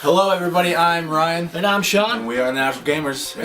Hello everybody, I'm Ryan. And I'm Sean. And we are the Natural Gamers.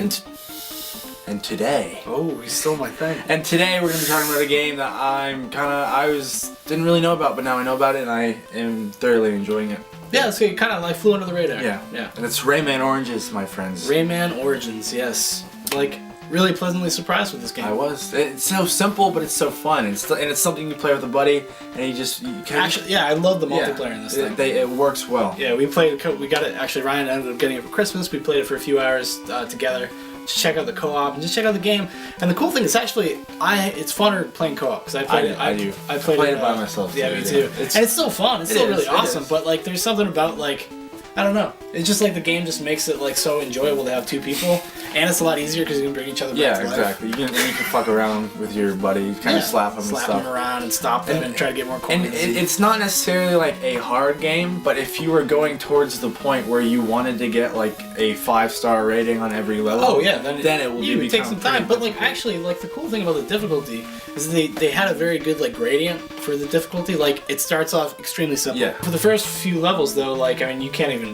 And today... Oh, he stole my thing. And today we're going to be talking about a game that didn't really know about, but now I know about it and I am thoroughly enjoying it. Yeah, it's kind of like flew under the radar. Yeah. And it's Rayman Origins, my friends. Rayman Origins, yes. Like, really pleasantly surprised with this game. I was. It's so simple, but it's so fun. And it's something you play with a buddy, and you can... Actually, yeah, I love the multiplayer in this thing. It works well. Yeah, we got it, actually Ryan ended up getting it for Christmas. We played it for a few hours together. Just check out the co-op and just check out the game. And the cool thing is actually, it's funner playing co-op because I played it. I played it by myself. Yeah, me too. And it's still fun. It's still really awesome. But like, there's something about like, I don't know. It's just like the game just makes it like so enjoyable to have two people, and it's a lot easier because you can bring each other back to life. Yeah, exactly. You can fuck around with your buddy, kind of slap them and stuff. Slap them around and stop them and try to get more coins. And it's not necessarily like a hard game, but if you were going towards the point where you wanted to get like a 5-star rating on every level, oh yeah, then it will take some time. But like actually, like the cool thing about the difficulty is they had a very good like gradient for the difficulty. Like it starts off extremely simple. Yeah. For the first few levels though, like I mean you can't even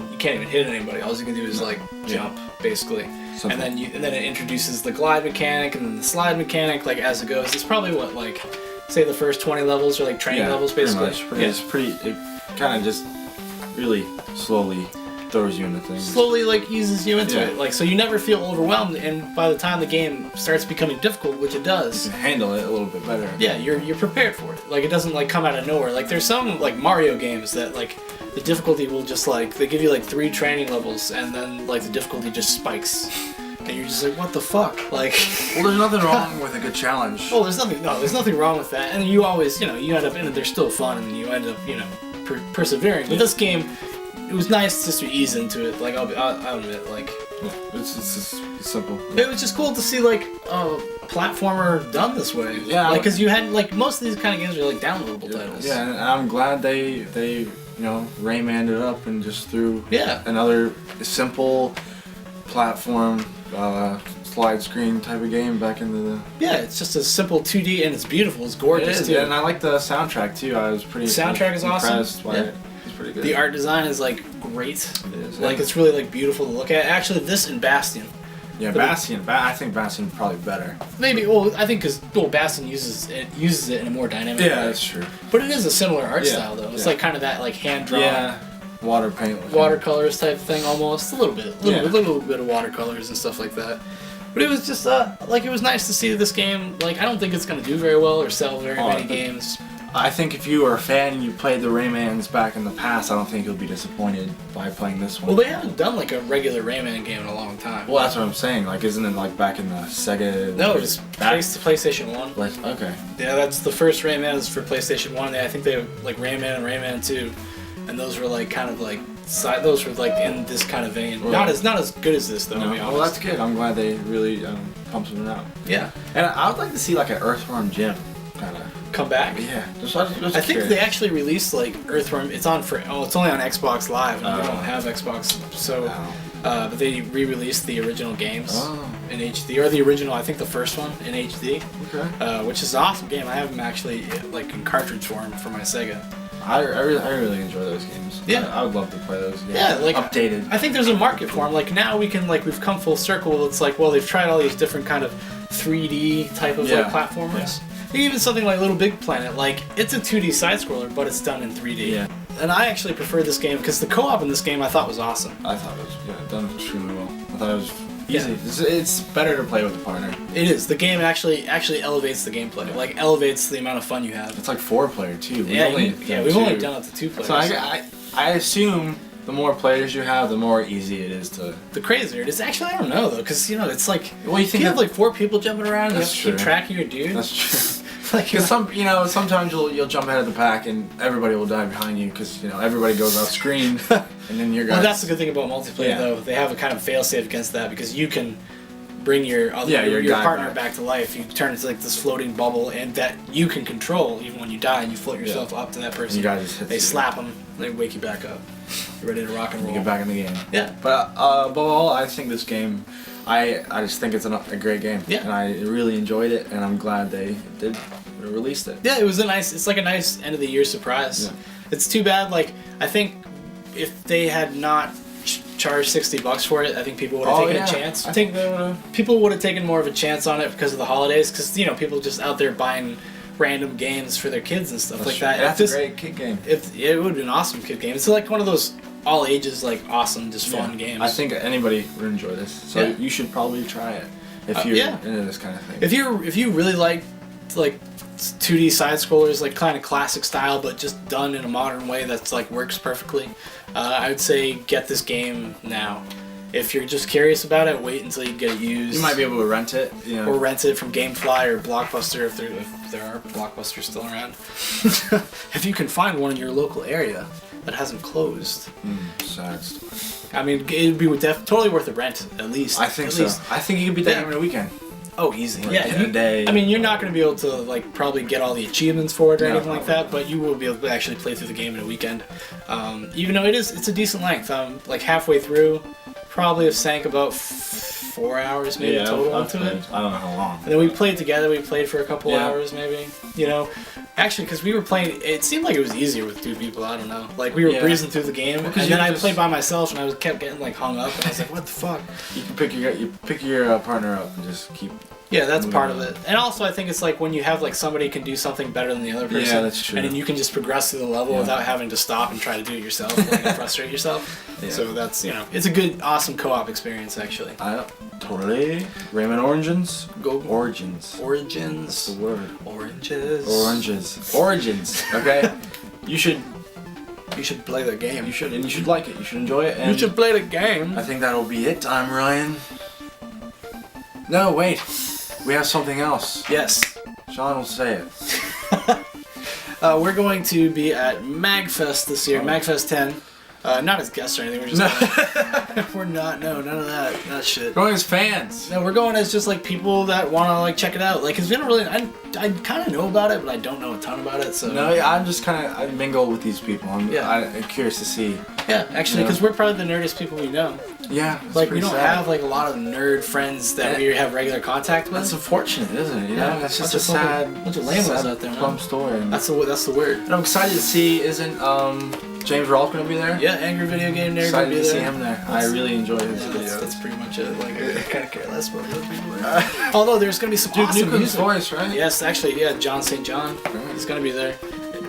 hit anybody. All you can do is like jump basically. Simple. And then it introduces the glide mechanic and then the slide mechanic like as it goes. It's probably what like say the first 20 levels are like training levels basically. It kind of just really slowly throws you into things. Slowly like eases you into it. Like so you never feel overwhelmed, and by the time the game starts becoming difficult, which it does, you can handle it a little bit better. Yeah, you're prepared for it. Like it doesn't like come out of nowhere. Like there's some like Mario games that like the difficulty will just like they give you like 3 training levels and then like the difficulty just spikes. And you're just like, what the fuck? Like, well, there's nothing wrong with a good challenge. Oh, there's nothing wrong with that. And you always, you end up in it. They're still fun, and you end up, persevering. But this game, it was nice just to ease into it. Like, I'll admit, like, it's simple. It was just cool to see like a platformer done this way. Yeah, like because you had like most of these kind of games are like downloadable titles. Yeah, and I'm glad they Rayman'd it up and just threw another simple platform slide screen type of game back into the... Yeah, it's just a simple 2D and it's beautiful, it's gorgeous too. And I like the soundtrack too. I was pretty soundtrack is impressed awesome. by it. It's pretty good. The art design is like great. It is. Like it's really like beautiful to look at. Actually, this and Bastion. Yeah, Bastion. I think Bastion probably better. Maybe. Well, I think because Bastion uses it in a more dynamic way. Yeah, that's true. But it is a similar art style though. It's like kind of that like hand drawn. Yeah. Water paint. Watercolors type thing almost. A little bit of watercolors and stuff like that. But it was just like it was nice to see this game. Like I don't think it's gonna do very well or sell very many games. I think if you are a fan and you played the Raymans back in the past, I don't think you'll be disappointed by playing this one. Well, they haven't done like a regular Rayman game in a long time. Well, that's what I'm saying. Like, isn't it like back in the Sega? No, it's PlayStation 1. Like, okay. Yeah, that's the first Rayman is for PlayStation 1. I think they have like Rayman and Rayman 2, and those were like kind of like those were like in this kind of vein. Well, not as good as this though. To be honest. Well, that's good. I'm glad they really pumped something out. Yeah. And I would like to see like an Earthworm Jim kind of come back. Yeah. I think they actually released like Earthworm. It's only on Xbox Live, and we don't have Xbox, so. But they re-released the original games in HD, or the original, I think the first one in HD. Okay. Which is an awesome game. I have them actually like in cartridge form for my Sega. I really enjoy those games. Yeah. I would love to play those games. Yeah, like updated. I think there's a market for them. Like now we've come full circle. It's like, well, they've tried all these different kind of 3D type of like platformers. Yeah. Even something like Little Big Planet, like it's a 2D side scroller, but it's done in 3D. Yeah. And I actually prefer this game because the co-op in this game I thought was awesome. I thought it was done extremely well. I thought it was easy. Yeah. It's better to play with a partner. It is. The game actually elevates the gameplay. Yeah. Like elevates the amount of fun you have. It's like 4-player too. We've only done up to 2 players. So I assume the more players you have, the more easy it is to... The crazier it is. Actually, I don't know though, because it's like well, you have like 4 people jumping around, and you have to keep track of your dude. That's true. Because sometimes you'll jump ahead of the pack and everybody will die behind you because everybody goes off screen and then you're. Well, that's the good thing about multiplayer though. They have a kind of fail-safe against that because you can bring your partner back to life. You turn into like this floating bubble, and that you can control even when you die, and you float yourself up to that person. You guys just they slap them, they wake you back up. You're ready to rock and roll. You get back in the game. Yeah. But above all, I think this game. I just think it's a great game. Yeah. And I really enjoyed it, and I'm glad they did released it. Yeah, it's like a nice end of the year surprise. Yeah. It's too bad, like, I think if they had not charged $60 for it, I think people would have taken a chance. I think people would have taken more of a chance on it because of the holidays, because, you know, people just out there buying random games for their kids and stuff like that. That's a great kid game. It would be an awesome kid game. It's like one of those all ages, like, awesome, just fun games. I think anybody would enjoy this, so you should probably try it if you're into this kind of thing. If you really like 2D side scrollers, like kind of classic style, but just done in a modern way that's like works perfectly, I would say get this game now. If you're just curious about it, wait until you get it used. You might be able to rent it, or rent it from GameFly or Blockbuster if there are Blockbusters still around. If you can find one in your local area that hasn't closed. Sad story. I mean, it'd be totally worth a rent at least. I think so. I think you could beat that game in a weekend. Oh, easy. In a day. I mean, you're not going to be able to like probably get all the achievements for it or anything like that, but you will be able to actually play through the game in a weekend. Even though it's a decent length. Like halfway through, probably have sank about 4 hours maybe total into it. I don't know how long. And then we played together. We played for a couple hours maybe. You know, actually, because we were playing, it seemed like it was easier with 2 people. I don't know. Like we were breezing through the game, and then I played by myself, and I kept getting like hung up, and I was like, "What the fuck?" You can pick your partner up and just keep. Yeah, that's part of it. And also, I think it's like when you have like somebody can do something better than the other person. Yeah, that's true. And then you can just progress through the level without having to stop and try to do it yourself and frustrate yourself. Yeah. So that's, it's a good, awesome co-op experience, actually. Totally. Rayman Origins? Origins. Origins. That's the word. Origins. Okay? You should play the game. You should like it. You should enjoy it. And you should play the game. I think that'll be it. I'm Ryan. No, wait. We have something else. Yes. Sean will say it. We're going to be at MagFest this year, MagFest 10. Not as guests or anything. We're just we're not. No, none of that shit. We're going as fans. No, we're going as just like people that want to like check it out. Like, it's been really. I kind of know about it, but I don't know a ton about it. So no, I'm just kind of I mingle with these people. I'm curious to see. Yeah, actually, because we're probably the nerdiest people we know. Yeah, like we don't have like a lot of nerd friends that we have regular contact with. That's unfortunate, isn't it? That's just a sad bunch of lambos out there. Plum story. That's the word. And I'm excited to see. Isn't James Rolfe gonna be there? Yeah, Angry Video Game Nerd excited gonna be to see him there. I really enjoy his videos. That's pretty much it. Like I kind of care less about those people. Although there's gonna be some awesome music. Voice, right? Yes, actually, John St. John. He's gonna be there.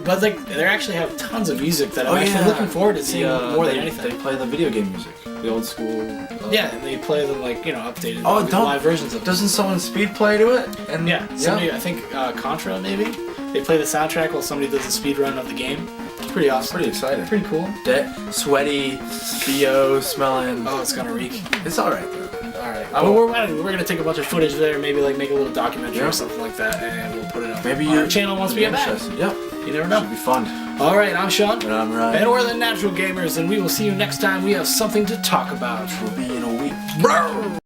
But like, they actually have tons of music that I'm actually looking forward to seeing more than anything. They play the video game music, the old school. They play them like updated live versions of it. Doesn't someone speed play to it? And somebody, I think Contra maybe. They play the soundtrack while somebody does a speed run of the game. It's pretty awesome. Pretty exciting. Pretty cool. Sweaty, BO smelling. Oh, it's gonna reak. It's all right though. Alright. Well, we're gonna take a bunch of footage there, maybe like make a little documentary or something like that, and we'll put it up. Maybe your channel once we get back. Yep. You never know. Should be fun. Alright, I'm Sean. And I'm Ryan. And we're the Natural Gamers, and we will see you next time we have something to talk about. Which will be in a week. Bro!